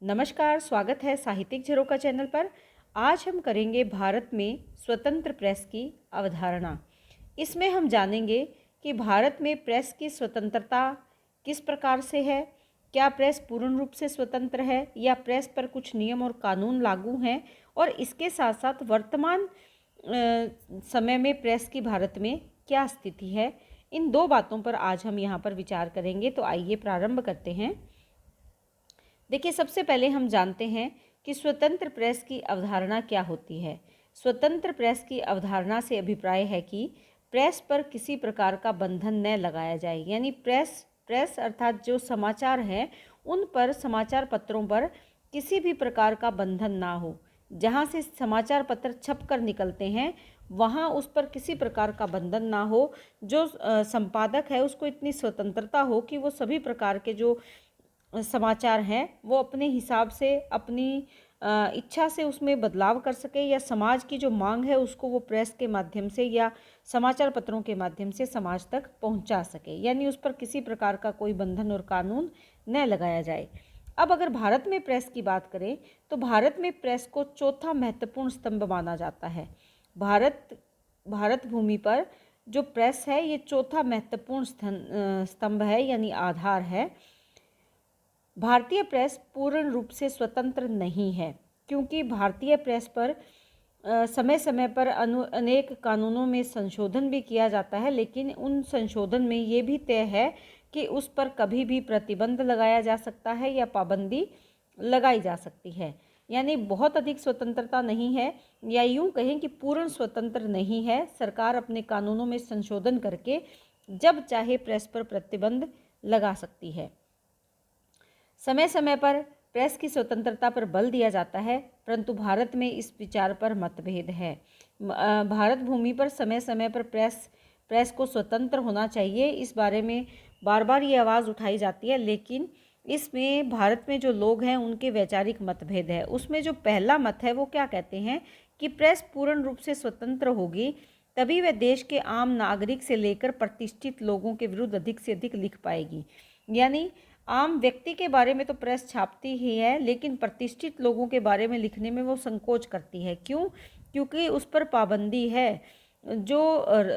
नमस्कार, स्वागत है साहित्यिक झरोखा चैनल पर। आज हम करेंगे भारत में स्वतंत्र प्रेस की अवधारणा। इसमें हम जानेंगे कि भारत में प्रेस की स्वतंत्रता किस प्रकार से है, क्या प्रेस पूर्ण रूप से स्वतंत्र है या प्रेस पर कुछ नियम और कानून लागू हैं, और इसके साथ साथ वर्तमान समय में प्रेस की भारत में क्या स्थिति है। इन दो बातों पर आज हम यहाँ पर विचार करेंगे। तो आइए प्रारंभ करते हैं। देखिए, सबसे पहले हम जानते हैं कि स्वतंत्र प्रेस की अवधारणा क्या होती है। स्वतंत्र प्रेस की अवधारणा से अभिप्राय है कि प्रेस पर किसी प्रकार का बंधन न लगाया जाए, यानी प्रेस अर्थात जो समाचार हैं उन पर, समाचार पत्रों पर किसी भी प्रकार का बंधन ना हो। जहाँ से समाचार पत्र छप कर निकलते हैं वहाँ उस पर किसी प्रकार का बंधन ना हो। जो संपादक है उसको इतनी स्वतंत्रता हो कि वो सभी प्रकार के जो समाचार हैं वो अपने हिसाब से, अपनी इच्छा से उसमें बदलाव कर सके, या समाज की जो मांग है उसको वो प्रेस के माध्यम से या समाचार पत्रों के माध्यम से समाज तक पहुंचा सके, यानी उस पर किसी प्रकार का कोई बंधन और कानून न लगाया जाए। अब अगर भारत में प्रेस की बात करें तो भारत में प्रेस को चौथा महत्वपूर्ण स्तंभ माना जाता है। भारत भूमि पर जो प्रेस है ये चौथा महत्वपूर्ण स्तंभ है, यानी आधार है। भारतीय प्रेस पूर्ण रूप से स्वतंत्र नहीं है, क्योंकि भारतीय प्रेस पर समय समय पर अनेक कानूनों में संशोधन भी किया जाता है, लेकिन उन संशोधन में ये भी तय है कि उस पर कभी भी प्रतिबंध लगाया जा सकता है या पाबंदी लगाई जा सकती है। यानी बहुत अधिक स्वतंत्रता नहीं है, या यूँ कहें कि पूर्ण स्वतंत्र नहीं है। सरकार अपने कानूनों में संशोधन करके जब चाहे प्रेस पर प्रतिबंध लगा सकती है। समय समय पर प्रेस की स्वतंत्रता पर बल दिया जाता है, परंतु भारत में इस विचार पर मतभेद है। भारत भूमि पर समय समय पर प्रेस को स्वतंत्र होना चाहिए, इस बारे में बार बार ये आवाज़ उठाई जाती है, लेकिन इसमें भारत में जो लोग हैं उनके वैचारिक मतभेद है। उसमें जो पहला मत है वो क्या कहते हैं कि प्रेस पूर्ण रूप से स्वतंत्र होगी तभी वह देश के आम नागरिक से लेकर प्रतिष्ठित लोगों के विरुद्ध अधिक से अधिक लिख पाएगी। यानी आम व्यक्ति के बारे में तो प्रेस छापती ही है, लेकिन प्रतिष्ठित लोगों के बारे में लिखने में वो संकोच करती है। क्यों? क्योंकि उस पर पाबंदी है। जो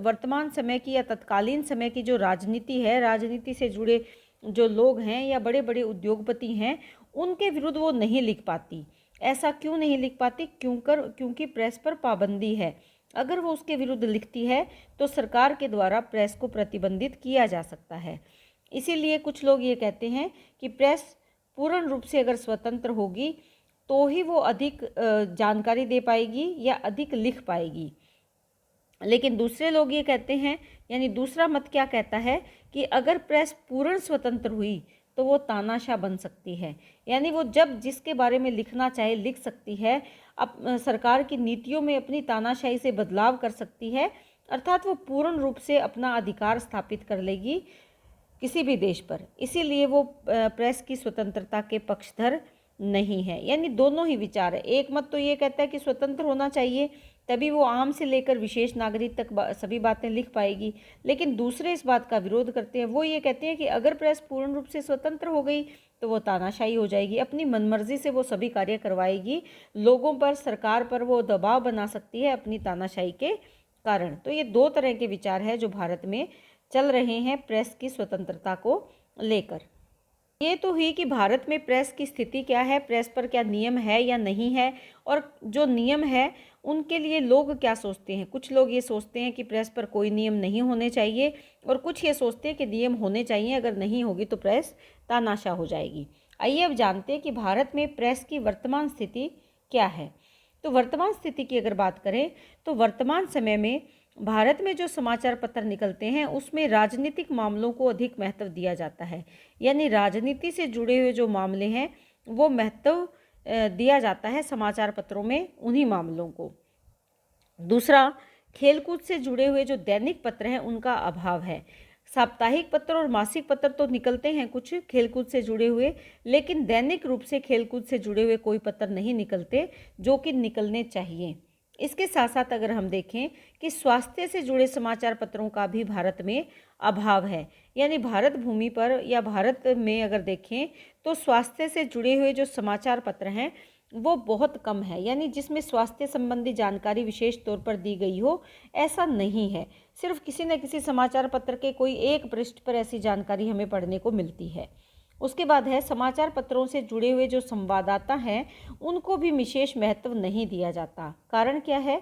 वर्तमान समय की या तत्कालीन समय की जो राजनीति है, राजनीति से जुड़े जो लोग हैं या बड़े बड़े उद्योगपति हैं, उनके विरुद्ध वो नहीं लिख पाती। ऐसा क्यों नहीं लिख पाती? क्योंकि प्रेस पर पाबंदी है। अगर वो उसके विरुद्ध लिखती है तो सरकार के द्वारा प्रेस को प्रतिबंधित किया जा सकता है। इसीलिए कुछ लोग ये कहते हैं कि प्रेस पूर्ण रूप से अगर स्वतंत्र होगी तो ही वो अधिक जानकारी दे पाएगी या अधिक लिख पाएगी। लेकिन दूसरे लोग ये कहते हैं, यानी दूसरा मत क्या कहता है कि अगर प्रेस पूर्ण स्वतंत्र हुई तो वो तानाशाह बन सकती है, यानी वो जब जिसके बारे में लिखना चाहे लिख सकती है। अब सरकार की नीतियों में अपनी तानाशाही से बदलाव कर सकती है, अर्थात वो पूर्ण रूप से अपना अधिकार स्थापित कर लेगी किसी भी देश पर। इसीलिए वो प्रेस की स्वतंत्रता के पक्षधर नहीं है। यानी दोनों ही विचार है। एक मत तो ये कहता है कि स्वतंत्र होना चाहिए तभी वो आम से लेकर विशेष नागरिक तक सभी बातें लिख पाएगी, लेकिन दूसरे इस बात का विरोध करते हैं। वो ये कहते हैं कि अगर प्रेस पूर्ण रूप से स्वतंत्र हो गई तो वो तानाशाही हो जाएगी, अपनी मनमर्जी से वो सभी कार्य करवाएगी, लोगों पर, सरकार पर वो दबाव बना सकती है अपनी तानाशाही के कारण। तो ये दो तरह के विचार है जो भारत में चल रहे हैं प्रेस की स्वतंत्रता को लेकर। ये तो हुई कि भारत में प्रेस की स्थिति क्या है, प्रेस पर क्या नियम है या नहीं है, और जो नियम है उनके लिए लोग क्या सोचते हैं। कुछ लोग ये सोचते हैं कि प्रेस पर कोई नियम नहीं होने चाहिए, और कुछ ये सोचते हैं कि नियम होने चाहिए, अगर नहीं होगी तो प्रेस तानाशाह हो जाएगी। आइए अब जानते हैं कि भारत में प्रेस की वर्तमान स्थिति क्या है। तो वर्तमान स्थिति की अगर बात करें तो वर्तमान समय में भारत में जो समाचार पत्र निकलते हैं उसमें राजनीतिक मामलों को अधिक महत्व दिया जाता है, यानी राजनीति से जुड़े हुए जो मामले हैं वो महत्व दिया जाता है समाचार पत्रों में, उन्हीं मामलों को। दूसरा, खेलकूद से जुड़े हुए जो दैनिक पत्र हैं उनका अभाव है। साप्ताहिक पत्र और मासिक पत्र तो निकलते हैं कुछ खेलकूद से जुड़े हुए, लेकिन दैनिक रूप से खेलकूद से जुड़े हुए कोई पत्र नहीं निकलते जो कि निकलने चाहिए। इसके साथ साथ अगर हम देखें कि स्वास्थ्य से जुड़े समाचार पत्रों का भी भारत में अभाव है, यानी भारत भूमि पर या भारत में अगर देखें तो स्वास्थ्य से जुड़े हुए जो समाचार पत्र हैं वो बहुत कम है, यानी जिसमें स्वास्थ्य संबंधी जानकारी विशेष तौर पर दी गई हो ऐसा नहीं है। सिर्फ किसी न किसी समाचार पत्र के कोई एक पृष्ठ पर ऐसी जानकारी हमें पढ़ने को मिलती है। उसके बाद है समाचार पत्रों से जुड़े हुए जो संवाददाता हैं उनको भी विशेष महत्व नहीं दिया जाता। कारण क्या है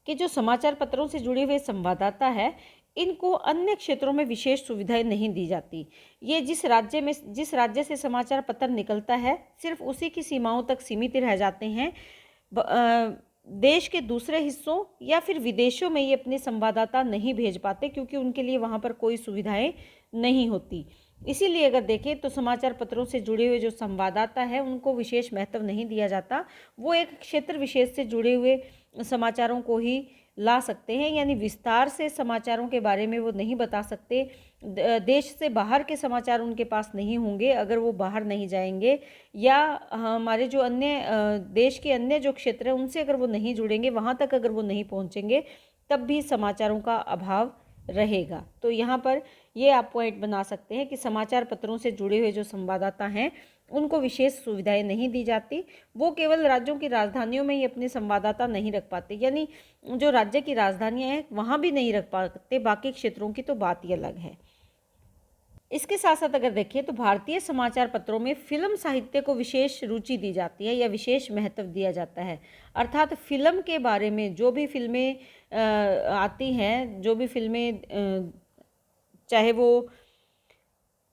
कि जो समाचार पत्रों से जुड़े हुए संवाददाता है इनको अन्य क्षेत्रों में विशेष सुविधाएं नहीं दी जाती। ये जिस राज्य से समाचार पत्र निकलता है सिर्फ उसी की सीमाओं तक सीमित रह जाते हैं। देश के दूसरे हिस्सों या फिर विदेशों में ये अपने संवाददाता नहीं भेज पाते क्योंकि उनके लिए वहाँ पर कोई सुविधाएं नहीं होती। इसीलिए अगर देखें तो समाचार पत्रों से जुड़े हुए जो संवाददाता है उनको विशेष महत्व नहीं दिया जाता। वो एक क्षेत्र विशेष से जुड़े हुए समाचारों को ही ला सकते हैं, यानी विस्तार से समाचारों के बारे में वो नहीं बता सकते। देश से बाहर के समाचार उनके पास नहीं होंगे अगर वो बाहर नहीं जाएंगे, या हमारे जो अन्य देश के अन्य जो क्षेत्र हैं उनसे अगर वो नहीं जुड़ेंगे, वहाँ तक अगर वो नहीं पहुँचेंगे तब भी समाचारों का अभाव रहेगा। तो यहाँ पर ये आप पॉइंट बना सकते हैं कि समाचार पत्रों से जुड़े हुए जो संवाददाता हैं उनको विशेष सुविधाएं नहीं दी जाती। वो केवल राज्यों की राजधानियों में ही अपने संवाददाता नहीं रख पाते, यानी जो राज्य की राजधानियां हैं वहाँ भी नहीं रख पाते, बाकी क्षेत्रों की तो बात ही अलग है। इसके साथ साथ अगर देखें तो भारतीय समाचार पत्रों में फिल्म साहित्य को विशेष रुचि दी जाती है या विशेष महत्व दिया जाता है। अर्थात फिल्म के बारे में जो भी फिल्में आती हैं, जो भी फिल्में चाहे वो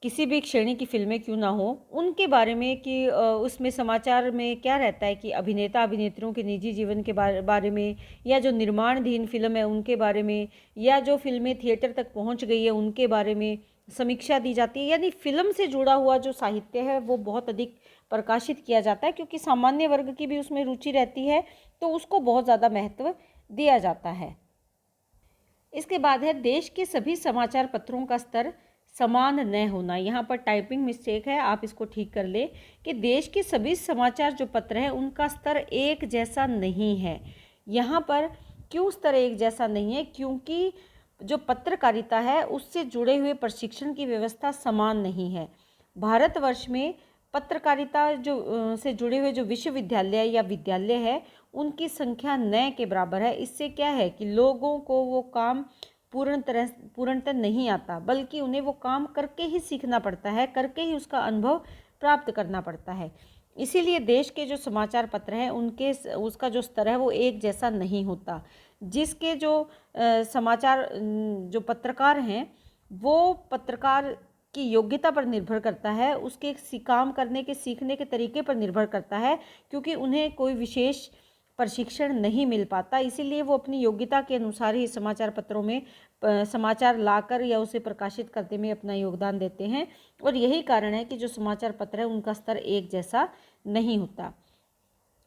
किसी भी श्रेणी की फिल्में क्यों ना हो, उनके बारे में कि उसमें समाचार में क्या रहता है कि अभिनेता अभिनेत्रियों के निजी जीवन के बारे में, या जो निर्माणाधीन फिल्म है उनके बारे में, या जो फिल्में थिएटर तक पहुंच गई है उनके बारे में समीक्षा दी जाती है। यानी फिल्म से जुड़ा हुआ जो साहित्य है वो बहुत अधिक प्रकाशित किया जाता है क्योंकि सामान्य वर्ग की भी उसमें रुचि रहती है, तो उसको बहुत ज़्यादा महत्व दिया जाता है। इसके बाद है देश के सभी समाचार पत्रों का स्तर समान न होना। यहाँ पर टाइपिंग मिस्टेक है, आप इसको ठीक कर ले कि देश के सभी समाचार जो पत्र हैं उनका स्तर एक जैसा नहीं है। यहाँ पर क्यों स्तर एक जैसा नहीं है? क्योंकि जो पत्रकारिता है उससे जुड़े हुए प्रशिक्षण की व्यवस्था समान नहीं है। भारतवर्ष में पत्रकारिता जो से जुड़े हुए जो विश्वविद्यालय या विद्यालय है उनकी संख्या न के बराबर है। इससे क्या है कि लोगों को वो काम पूर्णतः नहीं आता, बल्कि उन्हें वो काम करके ही सीखना पड़ता है, करके ही उसका अनुभव प्राप्त करना पड़ता है। इसीलिए देश के जो समाचार पत्र हैं उनके उसका जो स्तर है वो एक जैसा नहीं होता। जिसके जो समाचार जो पत्रकार हैं वो पत्रकार की योग्यता पर निर्भर करता है, उसके काम करने के सीखने के तरीके पर निर्भर करता है, क्योंकि उन्हें कोई विशेष प्रशिक्षण नहीं मिल पाता। इसीलिए वो अपनी योग्यता के अनुसार ही समाचार पत्रों में समाचार लाकर या उसे प्रकाशित करने में अपना योगदान देते हैं, और यही कारण है कि जो समाचार पत्र है उनका स्तर एक जैसा नहीं होता।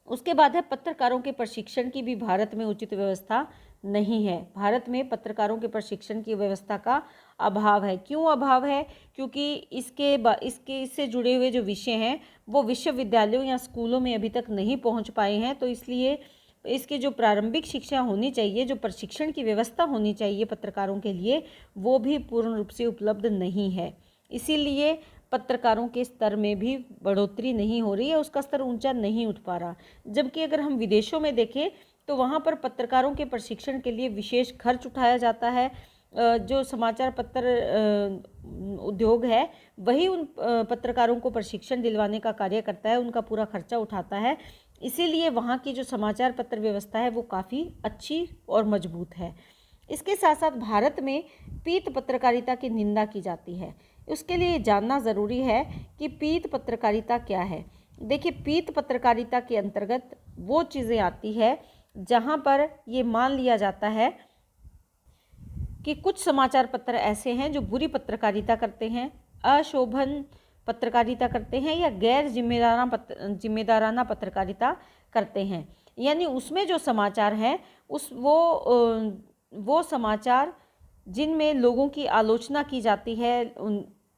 उसके बाद है पत्रकारों के प्रशिक्षण की भी भारत में उचित व्यवस्था नहीं है। भारत में पत्रकारों के प्रशिक्षण की व्यवस्था का अभाव है। क्यों अभाव है? क्योंकि इससे जुड़े हुए जो विषय हैं वो विश्वविद्यालयों या स्कूलों में अभी तक नहीं पहुंच पाए हैं, तो इसलिए इसकी जो प्रारंभिक शिक्षा होनी चाहिए, जो प्रशिक्षण की व्यवस्था होनी चाहिए पत्रकारों के लिए, वो भी पूर्ण रूप से उपलब्ध नहीं है। इसीलिए पत्रकारों के स्तर में भी बढ़ोतरी नहीं हो रही है, उसका स्तर ऊंचा नहीं उठ पा रहा। जबकि अगर हम विदेशों में देखें तो वहाँ पर पत्रकारों के प्रशिक्षण के लिए विशेष खर्च उठाया जाता है। जो समाचार पत्र उद्योग है वही उन पत्रकारों को प्रशिक्षण दिलवाने का कार्य करता है, उनका पूरा खर्चा उठाता है। इसीलिए वहाँ की जो समाचार पत्र व्यवस्था है वो काफ़ी अच्छी और मजबूत है। इसके साथ साथ भारत में पीत पत्रकारिता की निंदा की जाती है। उसके लिए जानना ज़रूरी है कि पीत पत्रकारिता क्या है। देखिए, पीत पत्रकारिता के अंतर्गत वो चीज़ें आती है जहाँ पर ये मान लिया जाता है कि कुछ समाचार पत्र ऐसे हैं जो बुरी पत्रकारिता करते हैं, अशोभन पत्रकारिता करते हैं या गैर जिम्मेदाराना पत्रकारिता करते हैं। यानी उसमें जो समाचार हैं वो समाचार जिनमें लोगों की आलोचना की जाती है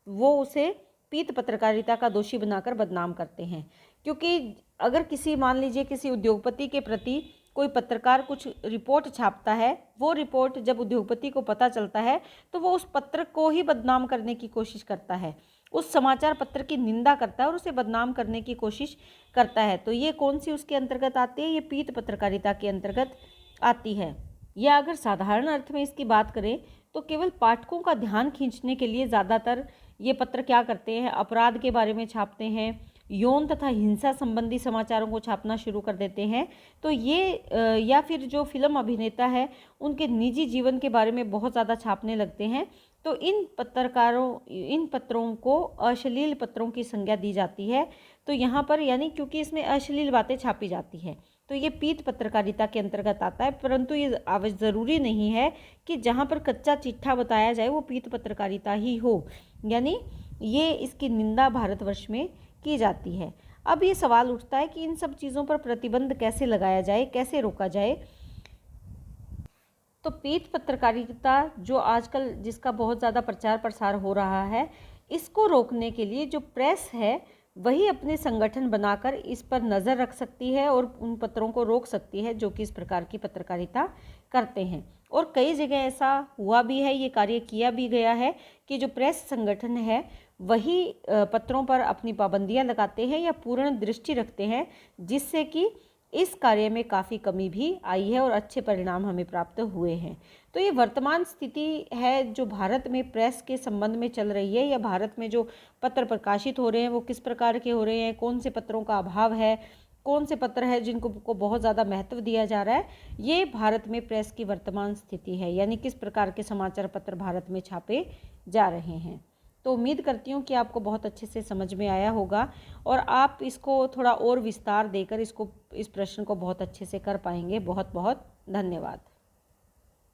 वो उसे पीत पत्रकारिता का दोषी बनाकर बदनाम करते हैं। क्योंकि अगर मान लीजिए किसी उद्योगपति के प्रति कोई पत्रकार कुछ रिपोर्ट छापता है, वो रिपोर्ट जब उद्योगपति को पता चलता है तो वो उस पत्र को ही बदनाम करने की कोशिश करता है, उस समाचार पत्र की निंदा करता है और उसे बदनाम करने की कोशिश करता है। तो ये कौन सी उसके अंतर्गत आती है? ये पीत पत्रकारिता के अंतर्गत आती है। या अगर साधारण अर्थ में इसकी बात करें तो केवल पाठकों का ध्यान खींचने के लिए ज़्यादातर ये पत्र क्या करते हैं, अपराध के बारे में छापते हैं, यौन तथा हिंसा संबंधी समाचारों को छापना शुरू कर देते हैं। तो ये या फिर जो फिल्म अभिनेता है उनके निजी जीवन के बारे में बहुत ज़्यादा छापने लगते हैं। तो इन पत्रों को अश्लील पत्रों की संज्ञा दी जाती है। तो यहाँ पर यानी क्योंकि इसमें अश्लील बातें छापी जाती हैं तो ये पीत पत्रकारिता के अंतर्गत आता है। परंतु ये ज़रूरी नहीं है कि जहाँ पर कच्चा चिट्ठा बताया जाए वो पीत पत्रकारिता ही हो, यानी ये इसकी निंदा भारतवर्ष में की जाती है। अब ये सवाल उठता है कि इन सब चीज़ों पर प्रतिबंध कैसे लगाया जाए, कैसे रोका जाए। तो पीत पत्रकारिता जो आजकल जिसका बहुत ज़्यादा प्रचार प्रसार हो रहा है, इसको रोकने के लिए जो प्रेस है वही अपने संगठन बनाकर इस पर नज़र रख सकती है और उन पत्रों को रोक सकती है जो कि इस प्रकार की पत्रकारिता करते हैं। और कई जगह ऐसा हुआ भी है, ये कार्य किया भी गया है कि जो प्रेस संगठन है वही पत्रों पर अपनी पाबंदियां लगाते हैं या पूर्ण दृष्टि रखते हैं, जिससे कि इस कार्य में काफ़ी कमी भी आई है और अच्छे परिणाम हमें प्राप्त हुए हैं। तो ये वर्तमान स्थिति है जो भारत में प्रेस के संबंध में चल रही है, या भारत में जो पत्र प्रकाशित हो रहे हैं वो किस प्रकार के हो रहे हैं, कौन से पत्रों का अभाव है, कौन से पत्र है जिनको बहुत ज़्यादा महत्व दिया जा रहा है। ये भारत में प्रेस की वर्तमान स्थिति है, यानी किस प्रकार के समाचार पत्र भारत में छापे जा रहे हैं। तो उम्मीद करती हूँ कि आपको बहुत अच्छे से समझ में आया होगा और आप इसको थोड़ा और विस्तार देकर इस प्रश्न को बहुत अच्छे से कर पाएंगे। बहुत बहुत धन्यवाद।